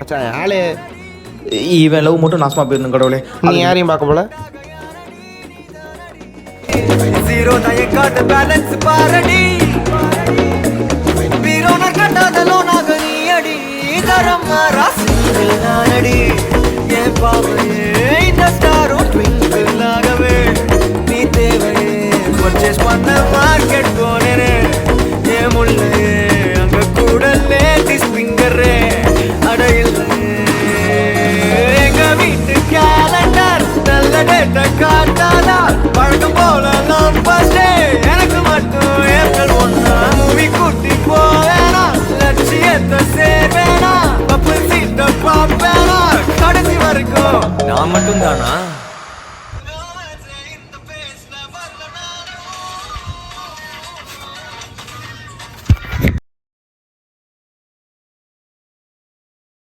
மச்சான் ஆளு இவன் லவ் மட்டும் நாசமா போயிருந்தேன் கடவுளே. நீ யாரையும் பார்க்க போல ஜீரோ நயக்காட்ட பேலன்ஸ் பாரடி வீரோன கட்டாத லோனாக நீ அடி தரம் ராசியில் நானடி என் பாவையே இந்த ஸ்டாரும் ட்விங்கிள் ஆகவே நீ தேவையே பர்ச்சேஸ் பண்ண மார்க்கெட் போனேனே என் முள்ளையே அங்க கூட லேடிஸ் ஃபிங்கரே அடையில் எங்க வீட்டு கேலண்டர் நல்ல டேட்டா காட்டாதா பழக்கம் போல நான் ஃபர்ஸ்டே எனக்கு மட்டும் ஏப்ரல் 1 மூவி கூட்டி போவேனா லட்சியத்தை சேர்வேனா பப்பு சீட்டை பார்ப்பேனா கடைசி வரைக்கும் நான் மட்டும் தானா